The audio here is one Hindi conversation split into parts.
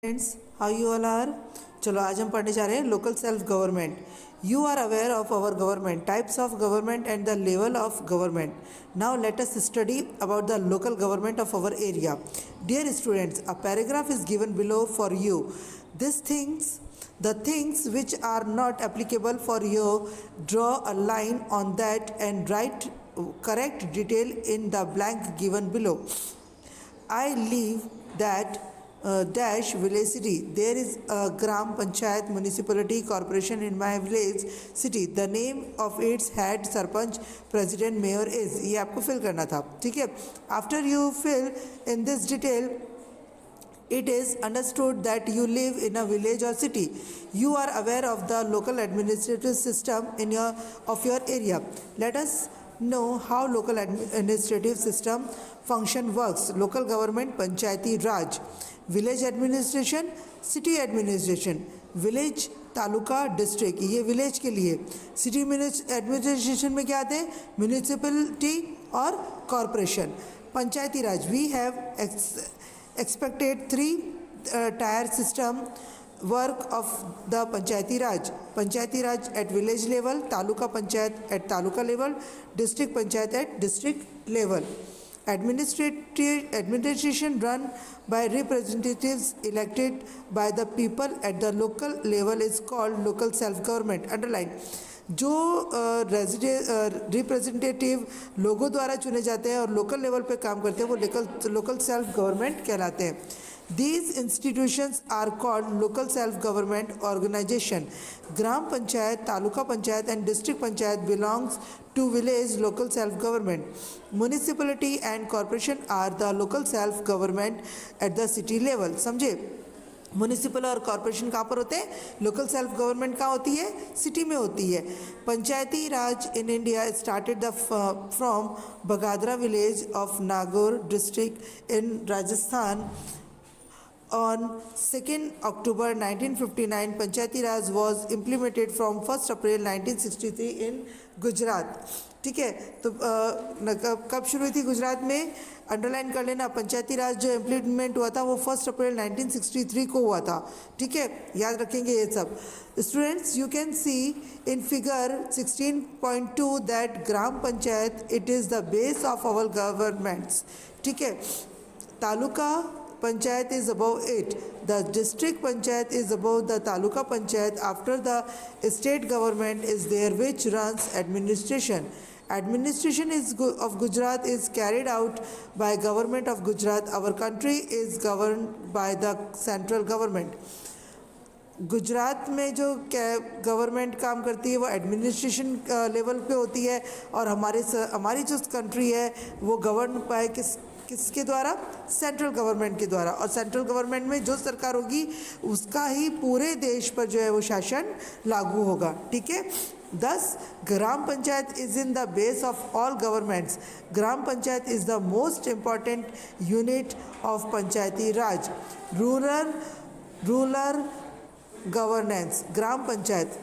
Friends, how you all are. चलो आज हम पढ़ने जा रहे हैं local self government. You are aware of our government, types of government and the level of government. Now let us study about the local government of our area. Dear students, a paragraph is given below for you. This things the things which are not applicable for you, draw a line on that and write correct detail in the blank given below. I live that dash village city. There is a gram panchayat municipality corporation in my village city. The name of its head sarpanch president mayor is. ये आपको फिल करना था, ठीक है। After you fill in this detail, it is understood that you live in a village or city. You are aware of the local administrative system of your area. Let us know how local administrative system function works. Local government, panchayati raj. Village administration, city administration. Village, taluka, district, ये विलेज के लिए। सिटी एडमिनिस्ट्रेशन में क्या आते हैं? म्यूनिसिपलिटी और corporation. Panchayati Raj, we have expected three-tier system work of the Panchayati Raj at village level, Taluka Panchayat at Taluka level, District Panchayat at district level. Administration run by representatives elected by the people at the local level is called local self-government. Underline, जो रिप्रेजेंटेटिव लोगों द्वारा चुने जाते हैं और लोकल लेवल पे काम करते हैं वो लोकल सेल्फ गवर्नमेंट कहलाते हैं। These institutions are called local self government organisation. Gram panchayat, taluka panchayat and district panchayat belongs to village local self government. Municipality and corporation are the local self government at the city level. समझे? म्यूनिसिपल और कॉरपोरेशन कहाँ पर होते हैं? लोकल सेल्फ गवर्नमेंट कहाँ होती है? सिटी में होती है। Panchayati Raj in India started the from Bagdara village of Nagaur district in Rajasthan on 2nd October 1959. Panchayati Raj was implemented from 1st April 1963 in Gujarat. ठीक है, तो कब शुरू हुई थी गुजरात में? अंडरलाइन कर लेना, पंचायती राज जो इम्प्लीमेंट हुआ था वो 1 अप्रैल 1963 को हुआ था। ठीक है, याद रखेंगे ये सब। Students, you can see in figure 16.2 that gram panchayat it is the base of our governments. ठीक है, taluka Panchayat is above it. The district Panchayat is above the Taluka Panchayat. After the state government is there which runs administration. Administration of Gujarat is carried out by government of Gujarat. Our country is governed by the central government. Gujarat में जो गवर्नमेंट काम करती है वो एडमिनिस्ट्रेशन लेवल पे होती है और हमारी जो कंट्री है वो गवर्न बाय किसके द्वारा? सेंट्रल गवर्नमेंट के द्वारा। और सेंट्रल गवर्नमेंट में जो सरकार होगी उसका ही पूरे देश पर जो है वो शासन लागू होगा। ठीक है, thus gram panchayat is in the base of all governments. Gram panchayat is the most important unit of Panchayati Raj. Rural governance, gram panchayat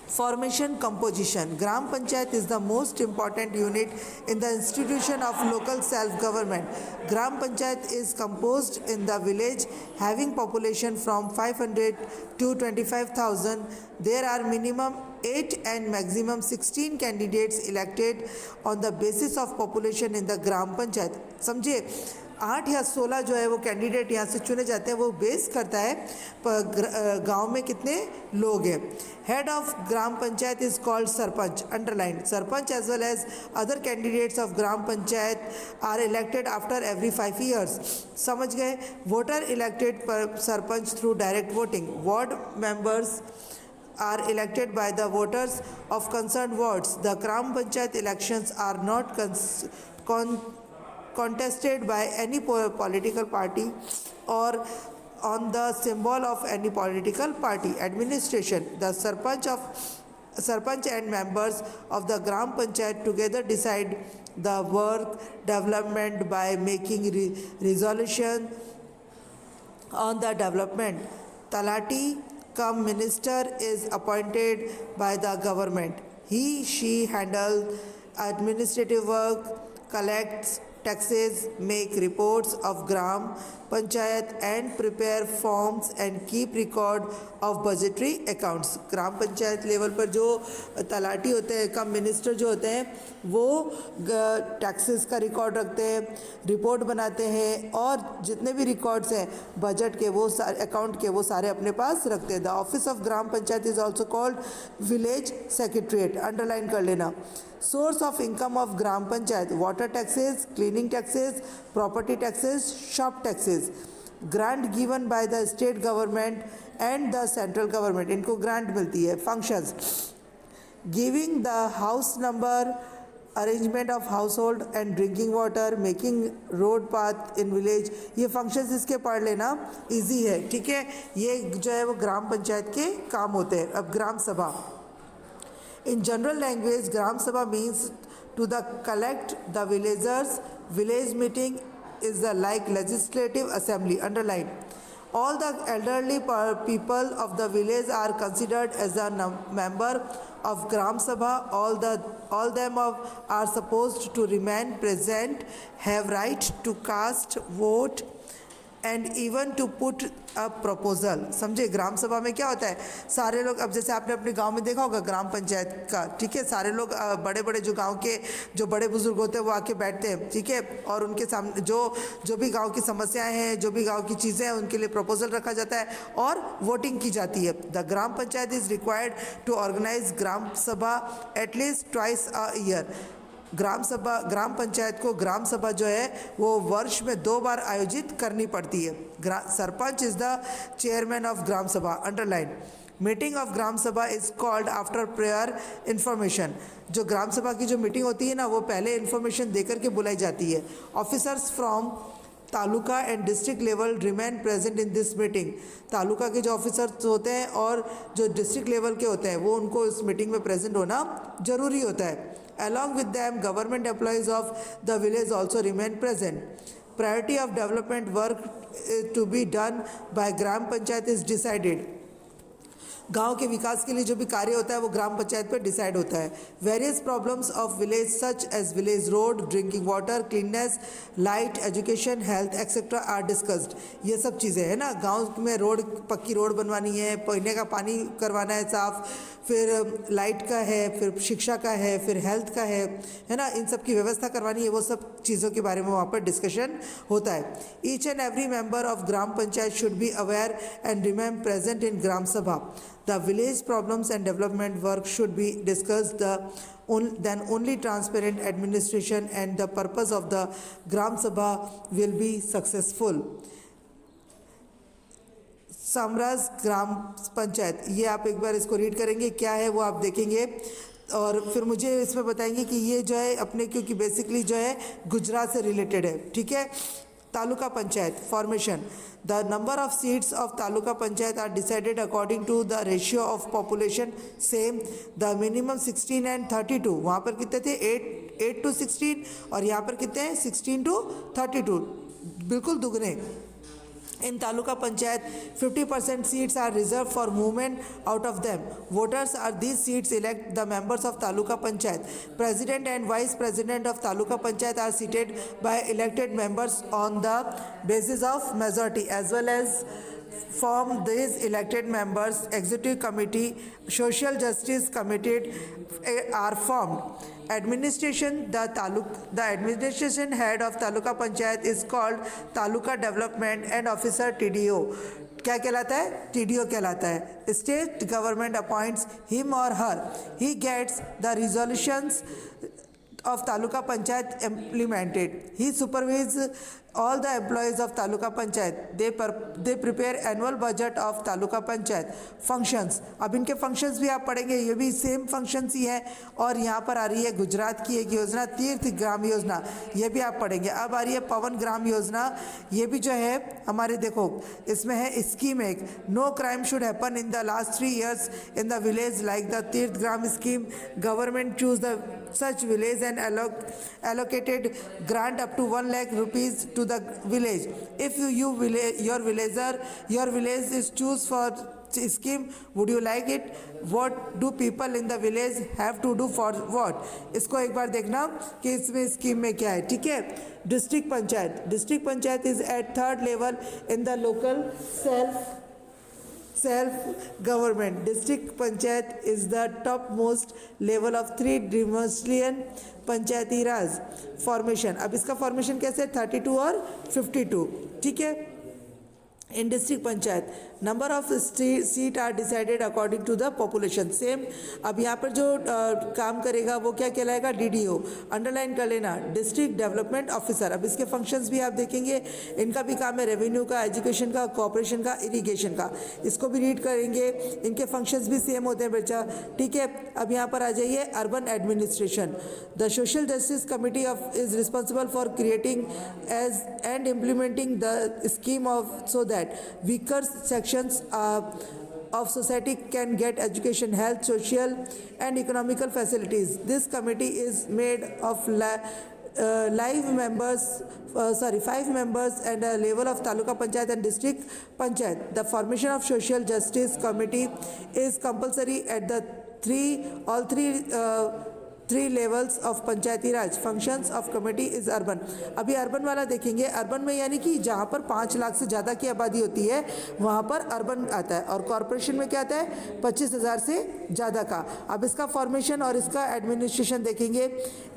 formation composition. Gram Panchayat is the most important unit in the institution of local self-government. Gram Panchayat is composed in the village having population from 500 to 25,000. There are minimum 8 and maximum 16 candidates elected on the basis of population in the Gram Panchayat. समझे? 8 या 16 जो है वो कैंडिडेट यहाँ से चुने जाते हैं, वो बेस करता है गांव में कितने लोग हैं। Head of gram panchayat is called sarpanch. Underline, sarpanch as well as other candidates of gram panchayat are elected after every 5 years। समझ गए? Voter elected sarpanch through direct voting. Ward members are elected by the voters of concerned wards. The Gram Panchayat elections are not contested by any political party or on the symbol of any political party. Administration, the sarpanch and members of the Gram Panchayat together decide the work development by making resolution on the development. Talati cum minister is appointed by the government. He/she handles administrative work, collects taxes, make reports of gram panchayat and prepare forms and keep record of budgetary accounts. Gram panchayat level पर जो तलाटी होते हैं, कम मिनिस्टर जो होते हैं, वो टैक्सेस का रिकॉर्ड रखते हैं, रिपोर्ट बनाते हैं और जितने भी रिकॉर्ड्स हैं बजट के वो सारे अकाउंट के वो सारे अपने पास रखते हैं. The office of gram panchayat is also called village secretariat. Underline कर लेना. Source of income of gram panchayat: water taxes, cleaning taxes, property taxes, shop taxes. Grant given by the state government and the central government. इनको grant मिलती है. Functions: giving the house number, arrangement of household and drinking water, making road path in village. ये functions इसके पढ़ लेना, easy है. ठीक है, ये जो है वो ग्राम पंचायत के काम होते हैं. अब ग्राम सभा. In general language, Gram Sabha means to the collect the villagers. Village meeting is the like legislative assembly. Underline. All the elderly people of the village are considered as a member of Gram Sabha. All them are supposed to remain present, have right to cast vote and even to put a proposal. समझे, ग्राम सभा में क्या होता है, सारे लोग, अब जैसे आपने अपने गांव में देखा होगा ग्राम पंचायत का, ठीक है, सारे लोग बड़े बड़े जो गांव के जो बड़े बुजुर्ग होते हैं वो आके बैठते हैं, ठीक है, और उनके सामने जो भी गांव की समस्याएं हैं, जो भी गांव की चीज़ें हैं, उनके लिए प्रपोजल रखा जाता है और वोटिंग की जाती है. The gram panchayat is required to organise gram sabha at least twice a year. Gram panchayat को ग्राम सभा जो है वो वर्ष में 2 बार आयोजित करनी पड़ती है. Sarpanch is the chairman of gram sabha. Underline. Meeting of gram sabha is called after prayer information. जो ग्राम सभा की जो मीटिंग होती है ना, वो पहले इन्फॉर्मेशन देकर के बुलाई जाती है. Officers from taluka and district level remain present in this meeting. Taluka के जो ऑफिसर्स होते हैं और जो डिस्ट्रिक्ट लेवल के होते हैं वो उनको इस मीटिंग में प्रेजेंट होना जरूरी होता है. Along with them, government employees of the village also remain present. Priority of development work to be done by Gram Panchayat is decided. गांव के विकास के लिए जो भी कार्य होता है वो ग्राम पंचायत पर डिसाइड होता है. Various problems of village such as village road, drinking water, cleanness, light, education, health etcetera are discussed. ये सब चीज़ें हैं ना, गांव में रोड, पक्की रोड बनवानी है, पीने का पानी करवाना है साफ, फिर लाइट का है, फिर शिक्षा का है, फिर हेल्थ का है ना, इन सब की व्यवस्था करवानी है. वो सब चीज़ों के बारे में वहाँ पर डिस्कशन होता है. Each and every member of gram panchayat should be aware and remain present in gram sabha. The village problems and development work should be discussed. Then only transparent administration and the purpose of the Gram Sabha will be successful. Samraj ग्राम पंचायत, ये आप एक बार इसको रीड करेंगे, क्या है वो आप देखेंगे और फिर मुझे इसमें बताएंगे कि ये जो है अपने, क्योंकि बेसिकली जो है गुजरात से रिलेटेड है. ठीक है. Taluka panchayat formation. The number of seats of taluka panchayat are decided according to the ratio of population. Same. The minimum 16 and 32. वहाँ पर कितने थे, 8 to 16 और यहाँ पर कितने हैं, 16 to 32. बिल्कुल दुगने. In Taluka Panchayat, 50% seats are reserved for movement out of them. Voters are these seats elect the members of Taluka Panchayat. President and Vice President of Taluka Panchayat are seated by elected members on the basis of majority, as well as form these elected members. Executive Committee, Social Justice Committee are formed. Administration, the administration head of Taluka Panchayat is called Taluka Development and Officer TDO. क्या कहलाता है, TDO कहलाता है. State government appoints him or her. He gets the resolutions of Taluka Panchayat implemented. He supervises all the employees of Taluka Panchayat. They prepare annual budget of Taluka Panchayat. Functions, अब इनके functions भी आप पढ़ेंगे, ये भी सेम functions ही है. और यहाँ पर आ रही है गुजरात की एक योजना तीर्थ ग्राम योजना, ये भी आप पढ़ेंगे. अब आ रही है पवन ग्राम योजना, ये भी जो है हमारे, देखो इसमें है स्कीम एक, no crime should happen in the last 3 years in the village like the Tirth gram scheme. Government choose the such village and allocated grant up to 1 lakh rupees to the village. If your village is choose for scheme, would you like it? What do people in the village have to do for what? इसको एक बार देखना कि इसमें स्कीम में क्या है, ठीक है। District panchayat is at third level in the local self government. District panchayat is the topmost level of 3 dimensional Panchayati Raj formation. अब इसका फॉर्मेशन कैसे है, 32 और 52, ठीक है। In district panchayat number of seat are decided according to the population. Same अब यहाँ पर जो काम करेगा वो क्या कहलाएगा, डीडीओ। अंडरलाइन कर लेना, डिस्ट्रिक्ट डेवलपमेंट ऑफिसर। अब इसके फंक्शंस भी आप देखेंगे, इनका भी काम है रेवेन्यू का, एजुकेशन का, कॉर्पोरेशन का, इरिगेशन का। इसको भी रीड करेंगे, इनके फंक्शंस भी सेम होते हैं बच्चा, ठीक है। अब यहाँ पर आ जाइए urban administration. The social justice committee of is responsible for creating as and implementing the scheme of so that weaker sections of society can get education, health, social and economical facilities. This committee is made of five members and a level of taluka panchayat and district panchayat. The formation of social justice committee is compulsory at the three levels of Panchayati Raj. Functions of committee is urban. अभी अर्बन वाला देखेंगे, अर्बन में यानी कि जहाँ पर 5 लाख से ज़्यादा की आबादी होती है वहाँ पर अर्बन आता है, और कॉरपोरेशन में क्या आता है, 25,000 से ज़्यादा का। अब इसका फॉर्मेशन और इसका एडमिनिस्ट्रेशन देखेंगे,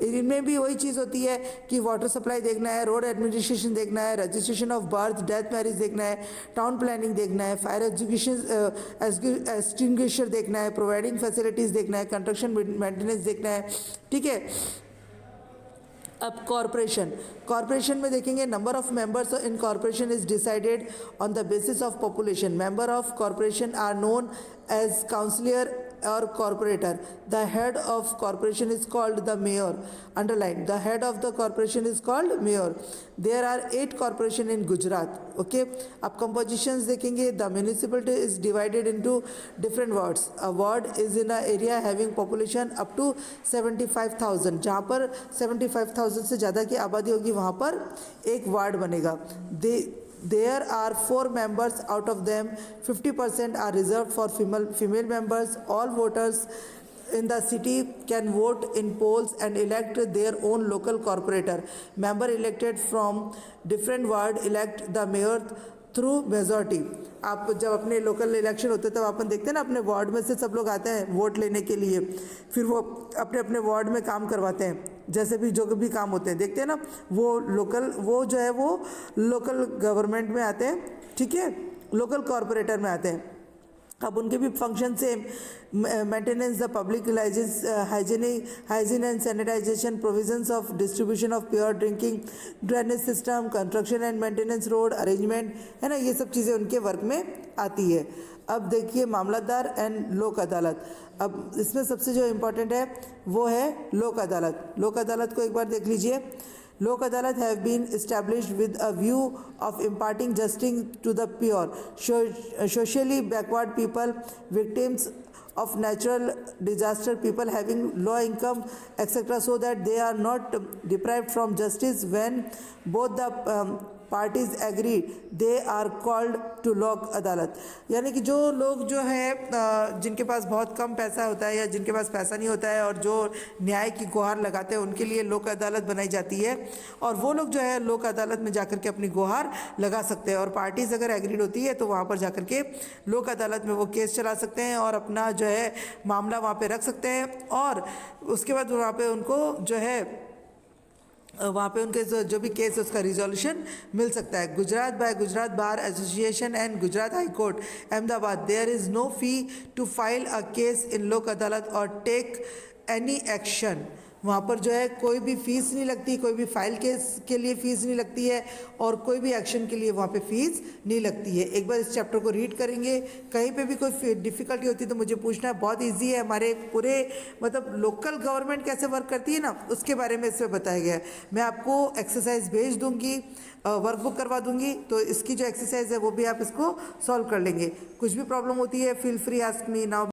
इनमें भी वही चीज़ होती है कि वाटर सप्लाई देखना है, रोड एडमिनिस्ट्रेशन देखना है, registration of birth death marriage देखना है, टाउन प्लानिंग देखना है, फायर एक्सटिंग्विशर देखना है, प्रोवाइडिंग फैसिलिटीज़ देखना है, कंस्ट्रक्शन मेंटेनेंस देखना है, ठीक है। अब कॉरपोरेशन में देखेंगे, number of members in corporation is decided on the basis of population. Member of corporation are known as councillor or corporator. The head of corporation is called the mayor. Underline, the head of the corporation is called mayor. There are 8 corporation in Gujarat. Okay. अब compositions देखेंगे, the municipality is divided into different wards. A ward is in an area having population up to 75,000. जहाँ पर 75,000 से ज़्यादा की आबादी होगी वहाँ पर एक वार्ड बनेगा। There are 4 members, out of them 50% are reserved for female members. All voters in the city can vote in polls and elect their own local corporator. Member elected from different ward elect the mayor through majority. आप जब अपने लोकल इलेक्शन होते हैं तब अपन देखते हैं ना, अपने वार्ड में से सब लोग आते हैं वोट लेने के लिए, फिर वो अपने अपने वार्ड में काम करवाते हैं, जैसे भी जो भी काम होते हैं देखते हैं ना, वो जो है वो लोकल गवर्नमेंट में आते हैं, ठीक है, लोकल कॉरपोरेटर में आते हैं। अब उनके भी फंक्शन से maintenance the public hygiene and sanitisation, provisions of distribution of pure drinking, drainage system, construction and maintenance, road arrangement, है ना, ये सब चीज़ें उनके वर्क में आती है। अब देखिए मामलतदार एंड लोक अदालत। अब इसमें सबसे जो इम्पोर्टेंट है वो है लोक अदालत। लोक अदालत को एक बार देख लीजिए। Lok Adalat have been established with a view of imparting justice to the poor, socially backward people, victims of natural disaster, people having low income, etc., so that they are not deprived from justice when both the parties agree. They are called to लोक अदालत। यानी कि जो लोग जो है जिनके पास बहुत कम पैसा होता है या जिनके पास पैसा नहीं होता है और जो न्याय की गुहार लगाते हैं उनके लिए लोक अदालत बनाई जाती है, और वो लोग जो है लोक अदालत में जाकर के अपनी गुहार लगा सकते हैं, और पार्टीज़ अगर एग्रीड होती है तो वहाँ पर जाकर के लोक अदालत में वो केस चला सकते हैं और अपना जो है मामला वहाँ पे रख सकते हैं, और उसके बाद वहाँ पे उनको जो है वहाँ पे उनके जो भी केस है उसका रिजोल्यूशन मिल सकता है। Gujarat by Gujarat bar association and Gujarat high court Ahmedabad, there is no fee to file a case in Lok Adalat और टेक एनी एक्शन। वहाँ पर जो है कोई भी फ़ीस नहीं लगती, कोई भी फाइल केस के लिए फ़ीस नहीं लगती है, और कोई भी एक्शन के लिए वहाँ पे फ़ीस नहीं लगती है। एक बार इस चैप्टर को रीड करेंगे, कहीं पे भी कोई डिफ़िकल्टी होती है तो मुझे पूछना है, बहुत इजी है। हमारे पूरे मतलब लोकल गवर्नमेंट कैसे वर्क करती है ना, उसके बारे में इसमें बताया गया है। मैं आपको एक्सरसाइज भेज दूँगी, वर्कबुक करवा दूँगी, तो इसकी जो एक्सरसाइज है वो भी आप इसको सॉल्व कर लेंगे। कुछ भी प्रॉब्लम होती है feel free ask me now.